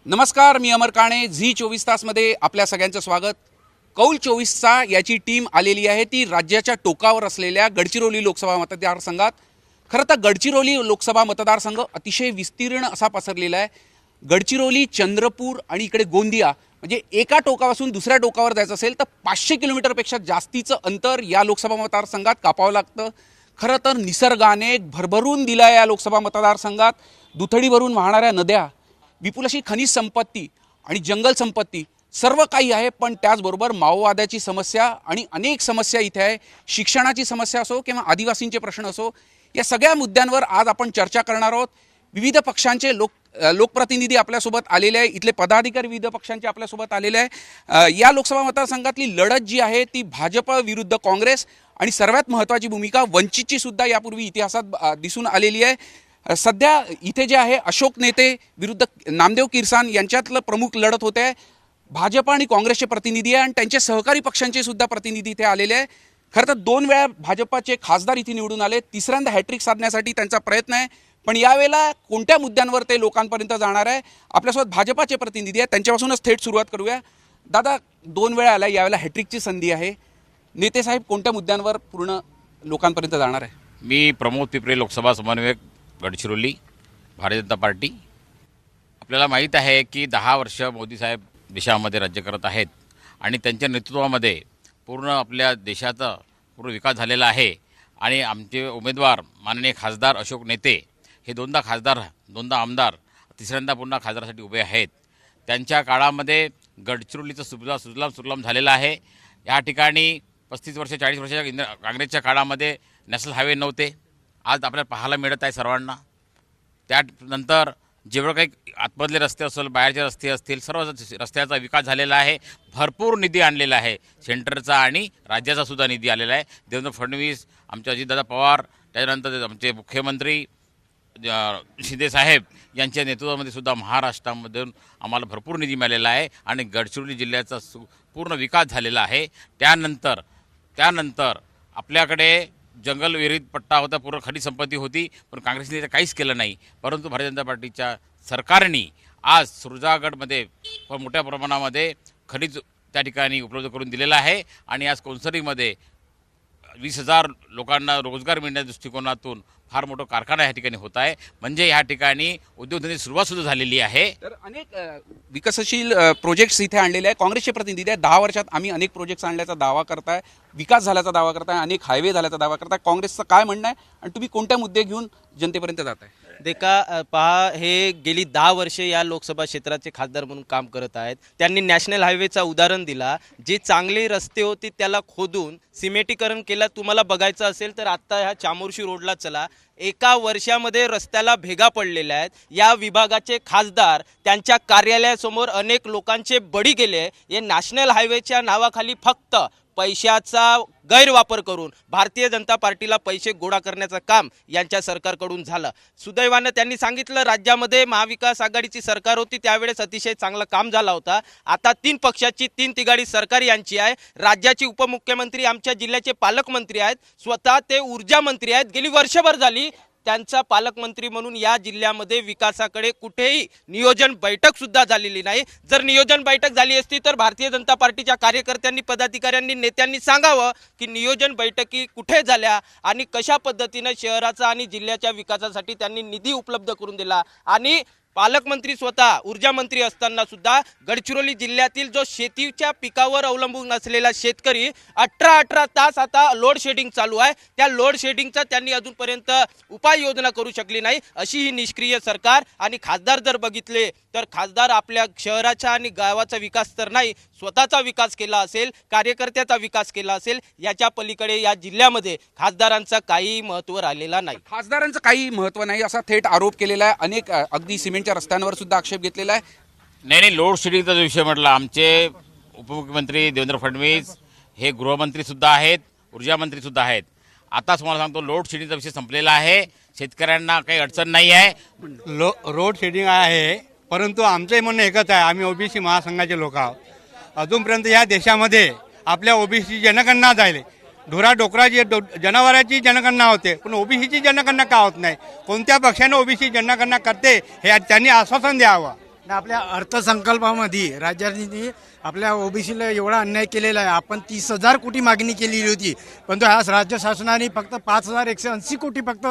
नमस्कार, मी अमर काणे. झी 24 तासमध्ये आपल्या सगळ्यांचं स्वागत. कौल 24चा याची टीम आलेली आहे ती राज्याच्या टोकावर असलेल्या गडचिरोली लोकसभा मतदारसंघात. खरं तर गडचिरोली लोकसभा मतदारसंघ अतिशय विस्तीर्ण असा पसरलेला आहे. गडचिरोली, चंद्रपूर आणि इकडे गोंदिया, म्हणजे एका टोकापासून दुसऱ्या टोकावर जायचं असेल तर 500 किलोमीटरपेक्षा जास्तीचं अंतर या लोकसभा मतदारसंघात कापावं लागतं. खरं तर निसर्गाने भरभरून दिला या लोकसभा मतदारसंघात. दुथडी भरून वाहणाऱ्या नद्या, विपुल अशी खनिज संपत्ती आणि जंगल संपत्ती सर्व काही आहे. पण त्याचबरोबर माओवादाची समस्या आणि अनेक समस्या इथे आहे. शिक्षणाची समस्या असो किंवा आदिवासींचे प्रश्न असो, या सगळ्या मुद्द्यांवर आज आपण चर्चा करणार आहोत. विविध पक्षांचे लोकप्रतिनिधी आपल्यासोबत आलेले आहे. इथले पदाधिकारी विविध पक्षांचे आपल्यासोबत आलेले आहे. या लोकसभा मतदारसंघातली लढत जी आहे ती भाजप विरुद्ध काँग्रेस आणि सर्वात महत्त्वाची भूमिका वंचितची सुद्धा यापूर्वी इतिहासात दिसून आलेली आहे. सध्या इथे जे आहे अशोक नेते विरुद्ध नामदेव किरसान यांच्यातलं प्रमुख लढत होते आहे. भाजप आणि काँग्रेसचे प्रतिनिधी आहे आणि त्यांचे सहकारी पक्षांचे सुद्धा प्रतिनिधी इथे आलेले आहे. खरं तर 2 वेळा भाजपाचे खासदार इथे निवडून आले. तिसऱ्यांदा हॅट्रिक साधण्यासाठी त्यांचा प्रयत्न आहे. पण यावेळेला कोणत्या मुद्द्यांवर ते लोकांपर्यंत जाणार आहे, आपल्यासोबत भाजपाचे प्रतिनिधी आहेत. त्यांच्यापासूनच थेट सुरुवात करूया. दादा, 2 वेळा आला, यावेळेला हॅट्रिकची संधी आहे. नेते साहेब, कोणत्या मुद्द्यांवर पूर्ण लोकांपर्यंत जाणार आहे? मी प्रमोद पिपरे, लोकसभा समन्वयक, गडचिरोली, भारतीय जनता पार्टी. आपल्याला माहीत आहे की 10 वर्ष मोदी साहेब देशामध्ये राज्य करत आहेत आणि त्यांच्या नेतृत्वामध्ये पूर्ण आपल्या देशाचा पूर्ण विकास झालेला आहे. आणि आमचे उमेदवार माननीय खासदार अशोक नेते हे 2दा खासदार, 2दा आमदार, तिसऱ्यांदा पुन्हा खासदारासाठी उभे आहेत. त्यांच्या काळामध्ये गडचिरोलीचं सुजलाम झालेलं आहे. या ठिकाणी 35 वर्ष 40 वर्षाच्या काँग्रेसच्या काळामध्ये नॅशनल हायवे नव्हते. आज आपल्याला पाहायला मिळत आहे सर्वांना. त्यानंतर जेवढं काही आतमधले रस्ते असेल, बाहेरचे रस्ते असतील, सर्व रस्त्याचा विकास झालेला आहे. भरपूर निधी आणलेला आहे, सेंटरचा आणि राज्याचा सुद्धा निधी आलेला आहे. देवेंद्र फडणवीस, आमचे अजितदादा पवार, त्याच्यानंतर आमचे मुख्यमंत्री शिंदे साहेब यांच्या नेतृत्वामध्ये सुद्धा महाराष्ट्रामधून आम्हाला भरपूर निधी मिळालेला आहे आणि गडचिरोली जिल्ह्याचा पूर्ण विकास झालेला आहे. त्यानंतर आपल्याकडे जंगल विहिरीत पट्टा होता, पूर्ण खनिज संपत्ती होती, पण काँग्रेसने ते काहीच केलं नाही. परंतु भारतीय जनता पार्टीच्या सरकारने आज सुरजागडमध्ये मोठ्या प्रमाणामध्ये खनिज त्या ठिकाणी उपलब्ध करून दिलेलं आहे. आणि आज कोनसरीमध्ये 20,000 लोकांना रोजगार मिळण्याच्या दृष्टिकोनातून फार मोठं कारखाना ह्या ठिकाणी होत आहे. म्हणजे ह्या ठिकाणी उद्योगधंद्याची सुरुवात सुद्धा झालेली आहे. तर अनेक विकसनशील प्रोजेक्ट्स इथे आणलेले आहे. काँग्रेसचे प्रतिनिधी आहे, 10 वर्षात आम्ही अनेक प्रोजेक्ट्स आणल्याचा दावा करताय, विकास झाल्याचा दावा करताय, अनेक हायवे झाल्याचा दावा करताय. काँग्रेसचं काय म्हणणं आहे आणि तुम्ही कोणत्या मुद्दे घेऊन जनतेपर्यंत जाताय? देखा पहा, हे गेली 10 वर्षे या लोकसभा क्षेत्राचे खासदार म्हणून काम करत आहेत. त्यांनी नॅशनल हायवेचा उदाहरण दिला. जे चांगले रस्ते होते त्याला खोदून सिमेंटीकरण केलं. तुम्हाला बघायचं असेल तर आत्ता ह्या चामोर्शी रोडला चला, एका वर्षामध्ये रस्त्याला भेगा पडलेल्या आहेत. या विभागाचे खासदार त्यांच्या कार्यालयासमोर अनेक लोकांचे बळी गेले. हे नॅशनल हायवेच्या नावाखाली फक्त पैशाचा गैरवापर करून भारतीय जनता पार्टीला पैसे गोळा करण्याचं काम यांच्या सरकारकडून झालं. सुदैवानं त्यांनी सांगितलं राज्यामध्ये महाविकास आघाडीची सरकार होती त्यावेळेस अतिशय चांगलं काम झालं होतं. आता 3 पक्षाची 3 तिघाडी सरकार यांची आहे. राज्याचे उपमुख्यमंत्री आमच्या जिल्ह्याचे पालकमंत्री आहेत, स्वतः ते ऊर्जा मंत्री आहेत. गेली वर्षभर झाली त्यांचा पालकमंत्री म्हणून या जिल्ह्यामध्ये विकासाकडे कुठेही नियोजन बैठक सुद्धा झालेली नाही. जर नियोजन बैठक झाली असती तर भारतीय जनता पार्टीच्या कार्यकर्त्यांनी, पदाधिकाऱ्यांनी, नेत्यांनी सांगावं की नियोजन बैठकी कुठे झाल्या आणि कशा पद्धतीने शहराचा आणि जिल्ह्याच्या विकासासाठी त्यांनी निधी उपलब्ध करून दिला. आणि पालकमंत्री स्वतः ऊर्जा मंत्री असताना सुद्धा गडचिरोली जिल्ह्यातील जो शेतीच्या पिकावर अवलंबून असलेला शेतकरी 18 तास आता लोड शेडिंग चालू आहे. त्या लोड शेडिंगचा त्यांनी अजूनपर्यंत उपाययोजना करू शकली नाही. अशी ही निष्क्रिय सरकार. आणि खासदार जर बघितले तर खासदार आपल्या शहराचा आणि गावाचा विकास तर नाही, स्वतःचा विकास केला असेल, कार्यकर्त्याचा विकास केला असेल. याच्या पलीकडे या जिल्ह्यामध्ये खासदारांचा काही महत्त्व राहिलेला नाही. खासदारांचं काही महत्त्व नाही असा थेट आरोप केलेला आहे. अनेक अगदी सिमेंटच्या रस्त्यांवर सुद्धा आक्षेप घेतलेला आहे. नाही, लोड शेडिंगचा जो विषय म्हटला, आमचे उपमुख्यमंत्री देवेंद्र फडणवीस हे गृहमंत्री सुद्धा आहेत, ऊर्जा मंत्री सुद्धा आहेत. आता तुम्हाला सांगतो, लोड शेडिंगचा विषय संपलेला आहे. शेतकऱ्यांना काही अडचण नाही आहे. रोड शेडिंग आहे, परंतु आमचंही म्हणणं एकच आहे, आम्ही ओबीसी महासंघाचे लोक आहोत. अजूनपर्यंत या देशामध्ये आपल्या ओबीसी जनगणना झाली, ढोराडोकराची जनावरांची जनगणना होते, पण ओबीसीची जनगणना का होत नाही? कोणत्या पक्षाने ओबीसी जनगणना करते हे त्यांनी आश्वासन द्यावं. आणि आपल्या अर्थसंकल्पामध्ये राज्याने आपल्या ओबीसीला एवढा अन्याय केलेला आहे. आपण 30,000 कोटी मागणी केलेली होती, परंतु ह्या राज्य शासनाने फक्त 5,180 कोटी फक्त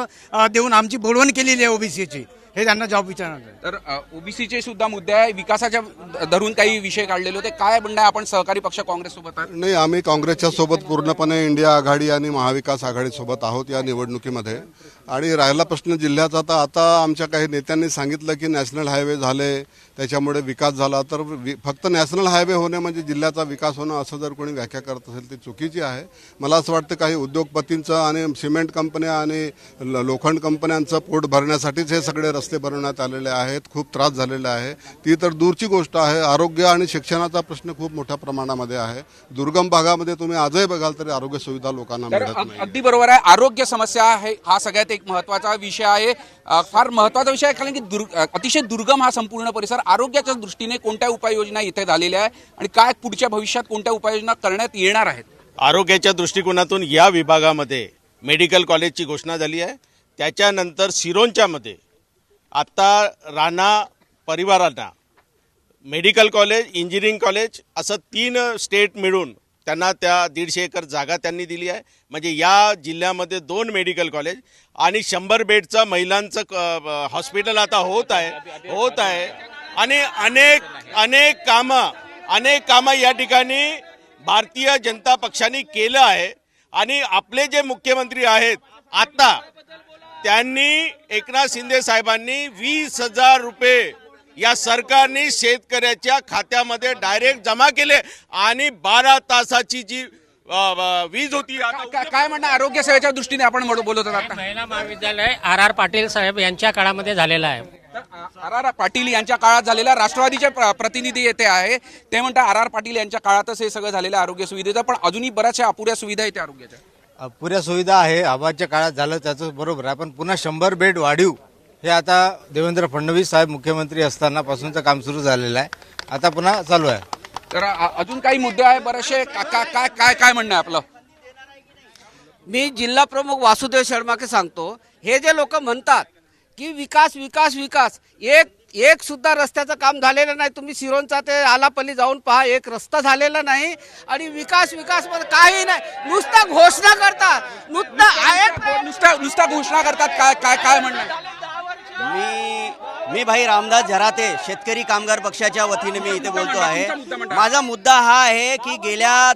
देऊन आमची बोलवण केलेली आहे ओबीसीची. हे त्यांना जॉब विचारणार आहे. तर ओबीसीचे सुद्धा मुद्दे आहे, विकासाच्या धरून काही विषय काढलेले होते. काय म्हणणं आहे, आपण सहकारी पक्ष काँग्रेस सोबत आहात? नाही, आम्ही काँग्रेसच्या सोबत पूर्णपणे इंडिया आघाडी आणि महाविकास आघाडी सोबत आहोत या निवडणुकीमध्ये. आणि राहिला प्रश्न जिल्ह्याचा, तर आता आमच्या काही नेत्यांनी सांगितलं की नॅशनल हायवे झाले त्याच्यामुळे विकास झाला. तर फक्त नॅशनल हायवे होणे म्हणजे जिल्ह्याचा विकास होणं असं जर कोणी व्याख्या करत असेल ती चुकीची आहे. मला असं वाटतं काही उद्योगपतींचं आणि सिमेंट कंपन्या आणि लोखंड कंपन्यांचं पोट भरण्यासाठीच हे सगळे रस्ते बनवण्यात आलेले आहेत. खूप त्रास झालेला आहे. ती तर दूरची गोष्ट आहे. आरोग्य आणि शिक्षणाचा प्रश्न खूप मोठ्या प्रमाणामध्ये आहे. दुर्गम भागामध्ये तुम्ही आजही बघाल तरी आरोग्य सुविधा लोकांना तर मिळत नाही. अगदी बरोबर आहे. आरोग्य समस्या आहे हा सगळ्यात एक महत्वाचा विषय आहे. फार महत्वाचा विषय आहे, कारण की अतिशय दुर्गम हा संपूर्ण परिसर. आरोग्याच्या दृष्टीने कोणत्या उपाययोजना इथे झालेल्या आहे आणि काय पुढच्या भविष्यात कोणत्या उपाययोजना करण्यात येणार आहेत? आरोग्याच्या दृष्टिकोनातून या विभागामध्ये मेडिकल कॉलेजची घोषणा झाली आहे. त्याच्यानंतर सिरोंच्यामध्ये आत्ता राणा परिवारांना मेडिकल कॉलेज, इंजिनिअरिंग कॉलेज असं 3 स्टेट मिळून त्यांना त्या 150 एकर जागा त्यांनी दिली आहे. म्हणजे या जिल्ह्यामध्ये 2 मेडिकल कॉलेज आणि 100 बेडचं महिलांचं हॉस्पिटल आता होत आहे. आणि अनेक कामं या ठिकाणी भारतीय जनता पक्षाने केलं आहे. आणि आपले जे मुख्यमंत्री आहेत आता, त्यांनी एकनाथ शिंदे साहेबांनी 20,000 रुपये या सरकारने शेतकऱ्याच्या खात्यामध्ये डायरेक्ट जमा केले आणि 12 तासाची जी वीज होती. काय म्हणणं आरोग्य सेवेच्या दृष्टीने आपण बोलत होता आता? महिला महाविद्यालय आर पाटील साहेब यांच्या काळामध्ये झालेलं आहे. आर पाटील यांच्या काळात झालेला, राष्ट्रवादीचे प्रतिनिधी येथे आहे ते म्हणतात आर पाटील यांच्या काळातच हे सगळं झालेलं आरोग्य सुविधेचं, पण अजूनही बऱ्याचशा अपुऱ्या सुविधा आहेत आरोग्याच्या. पुऱ्या सुविधा आहे, आबाच्या काळात झालं त्याचं बरोबर आहे, पण पुन्हा 100 बेड वाढीव हे आता देवेंद्र फडणवीस साहेब मुख्यमंत्री असताना पासूनचं काम सुरू झालेलं आहे. आता पुन्हा चालू आहे. तर अजून काही मुद्दे आहे बरेचसे. काय म्हणणं आहे आपलं? मी जिल्हा प्रमुख वासुदेव शर्माके सांगतो, हे जे लोक म्हणतात की विकास विकास विकास, एक सुद्धा रस्त्याचं काम झालेलं नाही. तुम्ही सिरोंचा ते आलापल्ली जाऊन पहा, एक रस्ता झालेला नाही. आणि विकास विकास मध्ये काही नाही, नुसतं घोषणा करतात, नुसता घोषणा करतात. काय म्हणणं आहे? मी भाई रामदास झराते, शेतकरी कामगार पक्षाच्या वतीने मी इथे बोलतो आहे. माझा मुद्दा हा आहे की गेल्या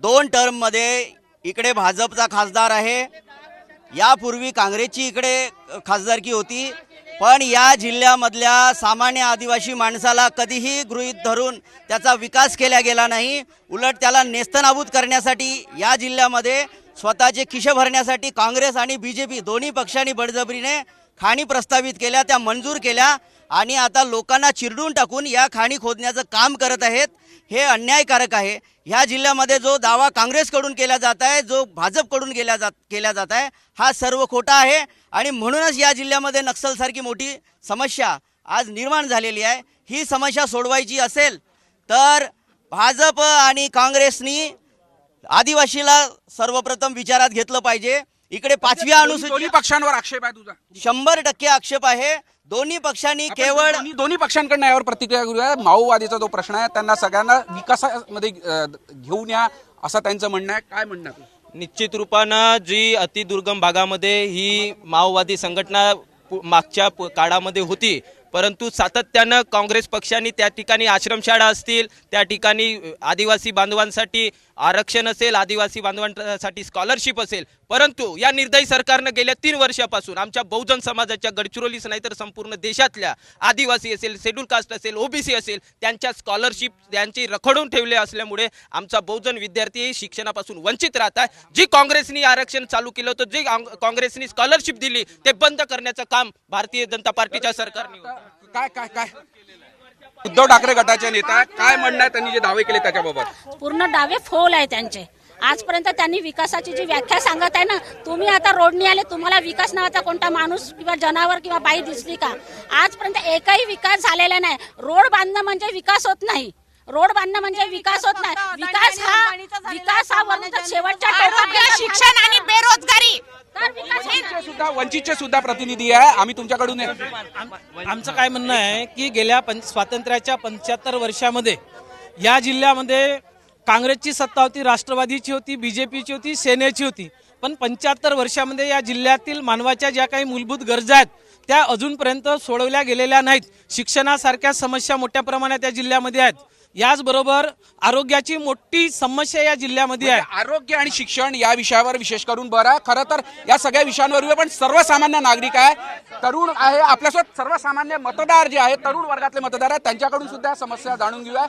2 टर्ममध्ये इकडे भाजपचा खासदार आहे, यापूर्वी काँग्रेसची इकडे खासदारकी होती, पण या जिल्ह्यामधल्या सामान्य आदिवासी माणसाला कधीही गृहीत धरून त्याचा विकास केला गेला नाही. उलट त्याला नेस्तनाबूत करण्यासाठी या जिल्ह्यामध्ये स्वतःचे खिशे भरण्यासाठी काँग्रेस आणि बीजेपी दोन्ही पक्षांनी बळजबरीने खाणी प्रस्तावित केल्या, त्या मंजूर केल्या आणि आता लोकांना चिरडून टाकून या खाणी खोदण्याचं काम करत आहेत. हे अन्यायकारक आहे. ह्या जिल्ह्यामध्ये जो दावा काँग्रेसकडून केला जात आहे, जो भाजपकडून केला जात आहे, हा सर्व खोटा आहे. आणि म्हणूनच या जिल्ह्यामध्ये नक्षलसारखी मोठी समस्या आज निर्माण झालेली आहे. ही समस्या सोडवायची असेल तर भाजप आणि काँग्रेसनी आदिवासीला सर्वप्रथम विचारात घेतलं पाहिजे. इकडे 5व्या अनुसूचित दोन्ही पक्षांवर आक्षेप आहे तुझा? 100% आक्षेप आहे. दोन्ही पक्षांनी केवळ दोन्ही पक्षांकडनं यावर प्रतिक्रिया करूया. माओवादीचा जो प्रश्न आहे, त्यांना सगळ्यांना विकासामध्ये घेऊन या असं त्यांचं म्हणणं आहे. काय म्हणणं आहे? निश्चित रूपानं जी अतिदुर्गम भागामध्ये ही माओवादी संघटना मागच्या काळामध्ये होती, परंतु सातत्यानं काँग्रेस पक्षाने त्या ठिकाणी आश्रमशाळा असतील, त्या ठिकाणी आदिवासी बांधवांसाठी आरक्षण असेल, आदिवासी बांधवांसाठी स्कॉलरशिप असेल, परंतु या निर्दयी सरकारनं गेल्या 3 वर्षापासून आमच्या बहुजन समाजाच्या गडचिरोलीच नाही तर संपूर्ण देशातल्या आदिवासी असेल, शेड्यूल कास्ट असेल, ओबीसी असेल, त्यांच्या स्कॉलरशिप त्यांची रखडून ठेवले असल्यामुळे आमचा बहुजन विद्यार्थी शिक्षणापासून वंचित राहत आहे. जी काँग्रेसनी आरक्षण चालू केलं होतं, जी काँग्रेसनी स्कॉलरशिप दिली, ते बंद करण्याचं काम भारतीय जनता पार्टीच्या सरकारने. काय उद्धव ठाकरे गटाचे नेता काय म्हणणं आहे, त्यांनी जे दावे केले त्याच्याबाबत? पूर्ण दावे फोल आहे त्यांचे. आजपर्यंत त्यांनी विकासाची जी व्याख्या सांगत आहे ना, तुम्ही आता रोडनी आले, तुम्हाला विकास नावाचा कोणता माणूस किंवा जनावर किंवा बाई दिसली का? आजपर्यंत एकही विकास झालेला नाही. रोड बांधणं म्हणजे विकास होत नाही. रोड बांधणं म्हणजे विकास होत नाही. विकास हा वरून शेवटच्या शिक्षण आणि बेरोजगारी तर विकास होणार. वंचितचे सुद्धा प्रतिनिधी आहे, आम्ही तुमच्याकडून आमचं काय म्हणणं आहे की गेल्या स्वातंत्र्याच्या 75 वर्षामध्ये या जिल्ह्यामध्ये काँग्रेसची सत्ता होती, राष्ट्रवादीची होती, बीजेपीची होती, सेनेची होती. पण 75 वर्षामध्ये या जिल्ह्यातील मानवाच्या ज्या काही मूलभूत गरजा आहेत त्या अजूनपर्यंत सोडवल्या गेलेल्या नाहीत. शिक्षणासारख्या समस्या मोठ्या प्रमाणात या जिल्ह्यामध्ये आहेत. याचबरोबर आरोग्याची मोठी समस्या या जिल्ह्यामध्ये आहे. आरोग्य आणि शिक्षण या विषयावर विशेष करून बरं. खरं तर या सगळ्या विषयांवर पण सर्वसामान्य नागरिक आहे, तरुण आहे, आपल्यासोबत सर्वसामान्य मतदार जे आहेत, तरुण वर्गातले मतदार आहेत, त्यांच्याकडून सुद्धा समस्या जाणून घेऊया.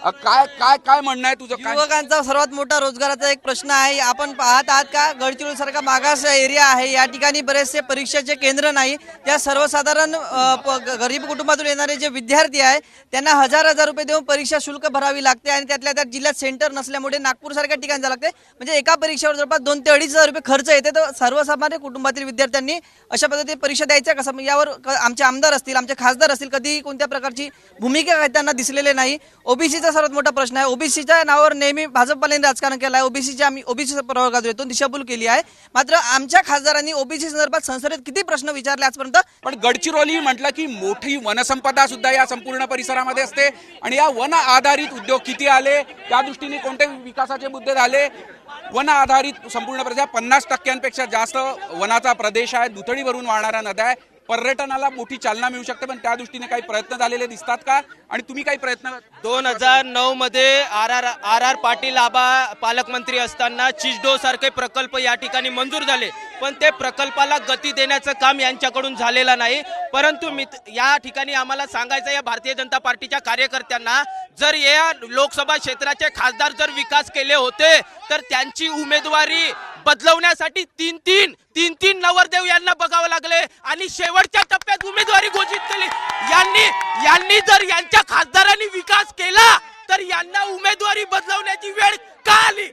काय काय काय म्हणणं आहे तुझं? काय युवकांचा सर्वात मोठा रोजगाराचा एक प्रश्न आहे. आपण पाहत आहात का, गडचिरोली सारखा मागास एरिया आहे, या ठिकाणी बरेचसे परीक्षाचे केंद्र नाही. त्या सर्वसाधारण गरीब कुटुंबातून येणारे जे विद्यार्थी आहे त्यांना हजार रुपये देऊन परीक्षा शुल्क भरावी लागते आणि त्यातल्या त्यात जिल्ह्यात सेंटर नसल्यामुळे नागपूर सारख्या ठिकाणी जावं लागते. म्हणजे एका परीक्षेवर जवळपास 2 ते 2.5 हजार रुपये खर्च येते. तर सर्वसामान्य कुटुंबातील विद्यार्थ्यांनी अशा पद्धतीने परीक्षा द्यायच्या कसं, यावर आमचे आमदार असतील, आमचे खासदार असतील, कधी कोणत्या प्रकारची भूमिका त्यांना दिसलेले नाही. ओबीसीचा सर्वात मोठा प्रश्न आहे. ओबीसीच्या नावावर नेहमी भाजपवाल्यांनी राजकारण केलं आहे. ओबीसीच्या आम्ही ओबीसी प्रवर्गातून दिशाभूल केली आहे. मात्र आमच्या खासदारांनी ओबीसी संदर्भात संसदेत किती प्रश्न विचारले आजपर्यंत. पण गडचिरोली म्हटलं की मोठी वनसंपदा सुद्धा या संपूर्ण परिसरामध्ये असते आणि या वन आधारित उद्योग किती आले, त्या दृष्टीने कोणते विकासाचे मुद्दे झाले. वन आधारित संपूर्ण प्रदेश 50% जास्त वनाचा प्रदेश आहे, दुथडी भरून वाहणाऱ्या नद्या आहे. पर्यटनाला मोठी चालना मिळू शकते, पण त्या दृष्टीने काही प्रयत्न झालेले दिसतात का? आणि तुम्ही काही प्रयत्न 2009 मध्ये आर पाटील आबा पालकमंत्री असताना चिचडो सारखे प्रकल्प या ठिकाणी मंजूर झाले, पण ते प्रकल्पाला गती देण्याचं काम यांच्याकडून झालेलं नाही. परंतु या ठिकाणी आम्हाला सांगायचं, या भारतीय जनता पार्टीच्या कार्यकर्त्यांना, जर या लोकसभा क्षेत्राचे खासदार जर विकास केले होते तर त्यांची उमेदवारी बदलवण्यासाठी तीन नवरदेव यांना बघावं लागले आणि शेवटच्या टप्प्यात उमेदवारी घोषित केली. यांनी जर यांच्या खासदारांनी विकास केला तर यांना उमेदवारी बदलवण्याची वेळ का आली?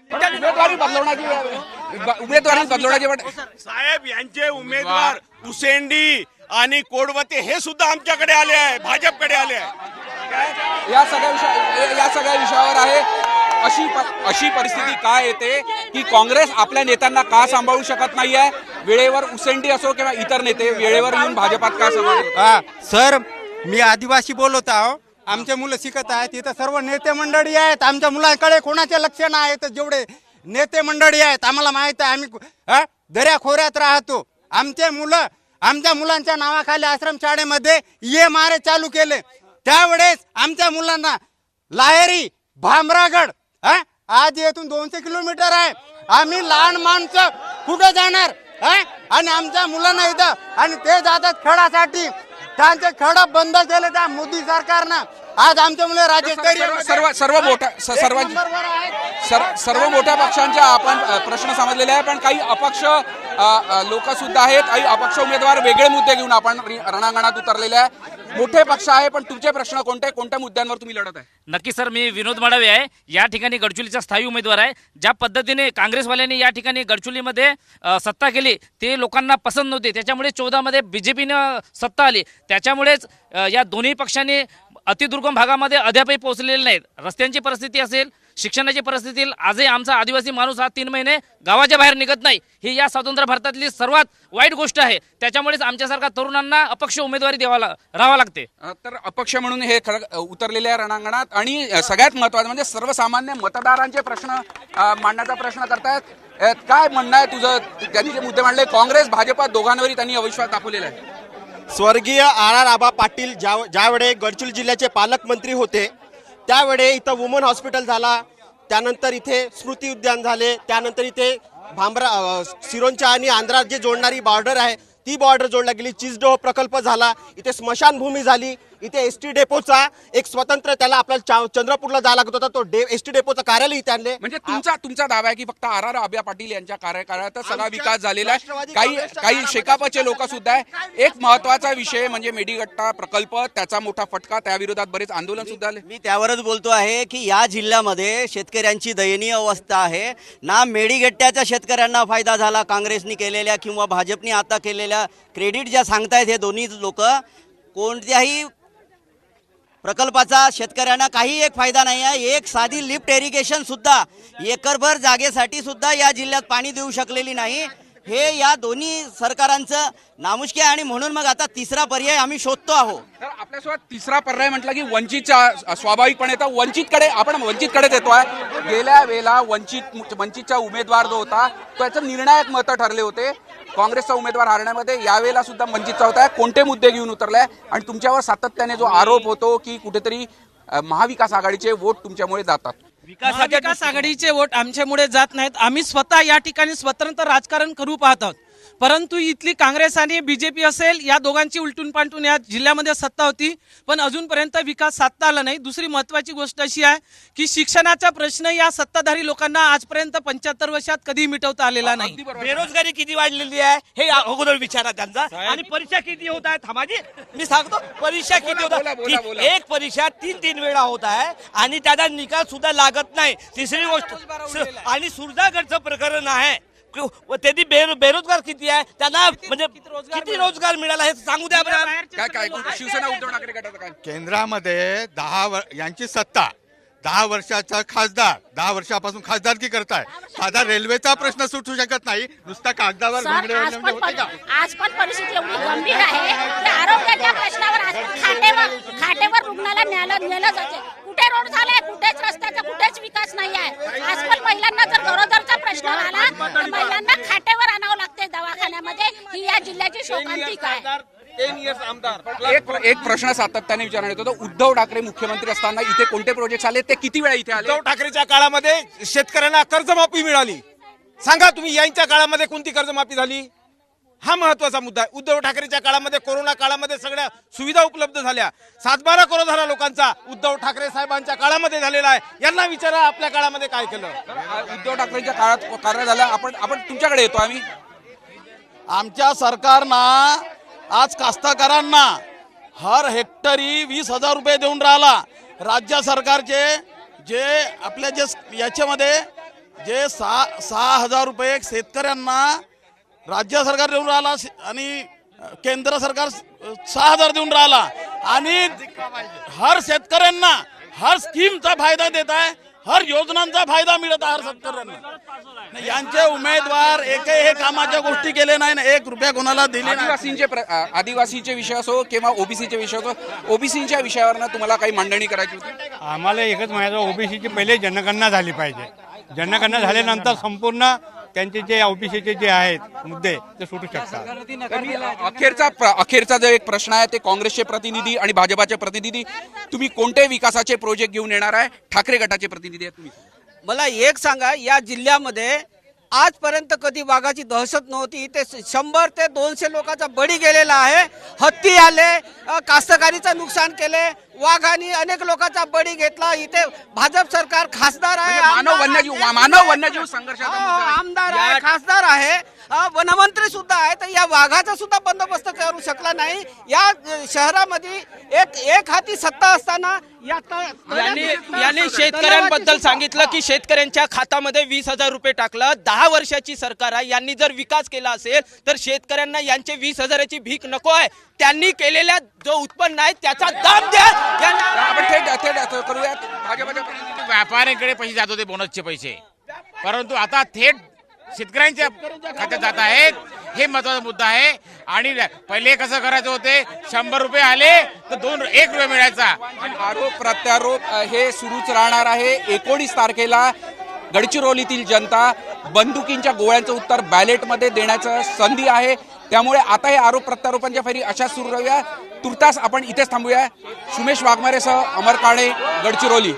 उमेदवारी बदलवण्याची साहेब, यांचे उमेदवार उसेंडी आणि कोडवते हे सुद्धा आमच्याकडे आले आहे, भाजपकडे आले आहे. या सगळ्या विषयावर आहे. अशी परिस्थिती काय येते की काँग्रेस आपल्या नेत्यांना का सांभाळू शकत नाहीये? वेळेवर उसेंडी असो किंवा इतर नेते वेळेवर येऊन भाजपात का सांभाळू? सर, मी आदिवासी बोलत आहो. आमचे मुलं शिकत आहेत, इथं सर्व नेते मंडळी आहेत. आमच्या मुलांकडे कोणाचे लक्ष नाही आहेत. जेवढे नेते मंडळी आहेत आम्हाला माहित आहे, आम्ही दर्या खोऱ्यात राहतो. आमच्या मुलांच्या नावाखाली आश्रमशाळेमध्ये EMR चालू केले. त्यावेळेस आमच्या मुलांना लाहेरी, भामरागड, आज येथून 200 किलोमीटर आहे. आम्ही लहान माणसं कुठे जाणार? आणि आमच्या मुलांना इथं, आणि ते जातात खडासाठी. त्यांचे खडा बंद केले त्या मोदी सरकारनं. आज आमच्या मुले राज्यस्तरीय सर्व मोठ्या पक्षांच्या आपण प्रश्न समजलेले आहे, पण काही अपक्ष लोक सुद्धा आहेत, काही अपक्ष उमेदवार वेगळे मुद्दे घेऊन आपण रणांगणात उतरलेले आहे. मोठे पक्ष आहे, पण तुमचे प्रश्न कोणत्या मुद्द्यांवर तुम्ही लढत आहे? नक्की सर, मी विनोद माडवे आहे, या ठिकाणी गडचिरोलीचा स्थायी उमेदवार आहे. ज्या पद्धतीने काँग्रेसवाल्यांनी या ठिकाणी गडचिरोलीमध्ये सत्ता केली ते लोकांना पसंत नव्हते, त्याच्यामुळे 14 मध्ये बीजेपीनं सत्ता आली. त्याच्यामुळेच या दोन्ही पक्षांनी अतिदुर्गम भागामध्ये अद्यापही पोहोचलेले नाहीत. रस्त्यांची परिस्थिती असेल, शिक्षणाची परिस्थिती, आजही आमचा आदिवासी माणूस हा 3 महिने गावाच्या बाहेर निघत नाही. ही या स्वतंत्र भारतातली सर्वात वाईट गोष्ट आहे. त्याच्यामुळेच आमच्यासारख्या तरुणांना अपक्ष उमेदवारी राहावं लागते. तर अपक्ष म्हणून हे उतरलेले आहे रणांगणात, आणि सगळ्यात महत्त्वाचं म्हणजे सर्वसामान्य मतदारांचे प्रश्न मांडण्याचा प्रश्न करतायत. काय म्हणणं आहे तुझं? त्यांनी जे मुद्दे मांडले, काँग्रेस भाजपा दोघांवरही त्यांनी अविश्वास दाखवलेला आहे. स्वर्गीय आर आबा पाटील ज्यावेळे गडचिरोली जिल्ह्याचे पालकमंत्री होते त्यावेळे इथं वुमन हॉस्पिटल झाला, त्यानंतर इथे स्मृती उद्यान झाले, त्यानंतर इथे सिरोंचा आणि आंध्रा जे जोडणारी बॉर्डर आहे ती बॉर्डर जोडला गेली. चिचडो प्रकल्प झाला, इथे स्मशानभूमी झाली, इथे एसटी डेपोचा एक स्वतंत्र, त्याला आपल्याला चंद्रपूरला जायला लागत होता, तो एसटी डेपोचं कार्यालय इथे आणले. म्हणजे तुमचा दावा आहे की फक्त आर आबा पाटील यांच्या कार्यकाळात सगळा विकास झालेला आहे. काही शेकापचे लोक सुद्धा आहे. एक महत्वाचा विषय म्हणजे मेडीगट्टा प्रकल्प, त्याचा मोठा फटका, त्या विरोधात बरेच आंदोलन सुद्धा आले. मी त्यावरच बोलतो आहे की या जिल्ह्यामध्ये शेतकऱ्यांची दयनीय अवस्था आहे. ना मेडीगट्ट्याच्या शेतकऱ्यांना फायदा झाला काँग्रेसनी केलेल्या किंवा भाजपनी आता केलेल्या. क्रेडिट ज्या सांगतायत हे दोन्ही लोक, कोणत्याही प्रकल्पाचा शेतकऱ्यांना काही एक फायदा नाही आहे. एक साधी लिफ्ट इरिगेशन सुद्धा एकरभर जागेसाठी सुद्धा या जिल्ह्यात पाणी देऊ शकलेली नाही. हे या दोन्ही सरकारांचं नामुष्की आहे आणि म्हणून मग आता तिसरा पर्याय आम्ही शोधतो आहोत. तर आपल्यासोबत तिसरा पर्याय म्हटलं की वंचितच्या स्वाभाविकपणे तर वंचितकडे येतोय. गेल्या वेळेला वंचितचा उमेदवार जो होता त्याचं निर्णायक मतं ठरले होते. काँग्रेसचा उमेदवार हारण्यामध्ये यावेळेला सुद्धा वंचितचा होता. कोणते मुद्दे घेऊन उतरलाय आणि तुमच्यावर सातत्याने जो आरोप होतो की कुठेतरी महाविकास आघाडीचे वोट तुमच्यामुळे जातात? विकास आघाडीचे वोट आमच्यामुळे जात नाहीत. आम्ही स्वतः या ठिकाणी स्वतंत्र राजकारण करू पाहत आहोत. परंतु इथली काँग्रेस आणि बीजेपी असेल या दोघांची उलटून पालटून या जिल्ह्यामध्ये सत्ता होती, पण अजूनपर्यंत विकास साधता आला नाही. दुसरी महत्त्वाची गोष्ट अशी आहे की शिक्षणाचा प्रश्न या सत्ताधारी लोकांना आजपर्यंत 75 वर्षात कधी मिटवता आलेला नाही. बेरोजगारी किती वाढलेली आहे हे अगोदर विचारा त्यांचा. आणि परीक्षा किती होत आहेत थांबाजी मी सांगतो. परीक्षा किती होत एक परीक्षा 3 वेळा होत आहे आणि त्याचा निकाल सुद्धा लागत नाही. तिसरी गोष्ट आणि सुरजागडचं प्रकरण आहे. त्यांनी बेरोजगार किती आहे त्यांना म्हणजे किती रोजगार मिळाला हे सांगू द्या. काय शिवसेना उद्धव ठाकरे गटाचं काय? केंद्रामध्ये 10 यांची सत्ता, 10 वर्षाचा खासदार, 10 वर्षापासून खासदारकी करताय. साधा रेल्वेचा प्रश्न सुटू शकत नाही नुसता कागदावर सर, आज पण परिस्थिती एवढी गंभीर आहे की आरोग्याच्या प्रश्नावर आज खाटेवर रुग्णाला नेलं जाते. कुठे रोड झालाय, कुठेच रस्त्याचा कुठेच विकास नाही आहे. आज पण महिलांना जर गरोदरचा प्रश्न आला तर महिलांना खाटेवर आणावं लागते दवाखान्यामध्ये. ही या जिल्ह्याची शोकांतिक आहे. एक प्रश्न सातत्याने विचारण्यात येतो. उद्धव ठाकरे मुख्यमंत्री असताना इथे कोणते प्रोजेक्ट आले, ते किती वेळा इथे आले? उद्धव ठाकरेच्या काळामध्ये शेतकऱ्यांना कर्जमाफी मिळाली. सांगा तुम्ही यांच्या काळामध्ये कोणती कर्जमाफी झाली? हा महत्वाचा मुद्दा आहे. उद्धव ठाकरेच्या काळामध्ये कोरोना काळामध्ये सगळ्या सुविधा उपलब्ध झाल्या. 7-12 करोड झाला लोकांचा उद्धव ठाकरे साहेबांच्या काळामध्ये झालेला आहे. यांना विचारा आपल्या काळामध्ये काय केलं. उद्धव ठाकरेंच्या काळात कार्य झालं. आपण तुमच्याकडे येतो. आम्ही आमच्या सरकारनं आज कास्तकारांना हर हेक्टरी 20,000 रुपये देऊन राहिला. राज्य सरकारचे जे आपल्या जे याच्यामध्ये जे 6,000 रुपये शेतकऱ्यांना राज्य सरकार देऊन राहिला आणि केंद्र सरकार 6,000 देऊन राहिला. आणि हर शेतकऱ्यांना हर स्कीमचा फायदा देत आहे, हर योजनांचा फायदा मिळत आहे हर शेतकऱ्यांना. यांचे उमेदवार एकही हे कामाच्या गोष्टी केले नाही ना, 1 रुपया कोणाला दिले नाही. आदिवासीचे विषय असो किंवा ओबीसीचे विषय असो, ओबीसीच्या विषयावर तुम्हाला काही मांडणी करायची होती? आम्हाला एकच म्हणायचं, ओबीसीची पहिले जनगणना झाली पाहिजे. जनगणना झाल्यानंतर संपूर्ण त्यांचे जे ओबीसीचे जे आहेत मुद्दे ते सुटू शकतात. अखेरचा जो एक प्रश्न आहे ते काँग्रेसचे प्रतिनिधी आणि भाजपाचे प्रतिनिधी, तुम्ही कोणते विकासाचे प्रोजेक्ट घेऊन येणार आहे? ठाकरे गटाचे प्रतिनिधी आहेत तुम्ही. मला एक सांगा, या जिल्ह्यामध्ये आजपर्यंत कधी वाघाची दहशत नव्हती. इथे 100 ते 200 लोकांचा बळी गेलेला आहे. हत्ती आले, कास्तकारीचं नुकसान केले, वाघांनी अनेक लोकांचा बळी घेतला. इथे भाजप सरकार खासदार आहे, मानव वन्यजीव संघर्षाचा आमदार आहे, खासदार आहे, वनमंत्री सुद्धा आहे. तर या वाघाचा सुद्धा बंदोबस्त करू शकला नाही. या शहरामध्ये एक हाती सत्ता असताना यांनी शेतकऱ्यांबद्दल सांगितलं की शेतकऱ्यांच्या खात्यामध्ये 20,000 रुपये टाकलं. 10 वर्षाची सरकार आहे. यांनी जर विकास केला असेल तर शेतकऱ्यांना यांचे 20,000ची भीक नको आहे. त्यांनी केलेल्या जो उत्पन्न आहे त्याचा दाम द्या. करूयात. भाजपाच्या व्यापाऱ्यांकडे पैसे जात होते, बोनसचे पैसे, परंतु आता थेट शेतकऱ्यांच्या खात्यात जात आहेत. हे महत्वाचा मुद्दा आहे. आणि पहिले कसं करायचं होते, 100 रुपये आले तर 1 रुपये मिळायचा. आरोप प्रत्यारोप हे सुरूच राहणार आहे. 19 तारखेला गडचिरोलीतील जनता बंदुकींच्या गोळ्यांचं उत्तर बॅलेटमध्ये देण्याचं संधी आहे. त्यामुळे आता हे आरोप प्रत्यारोपांच्या फेरी अशा सुरू राहूया. तुर्तास आपण इथेच थांबूया. सुमेश वाघमारेसह अमर काणे, गडचिरोली.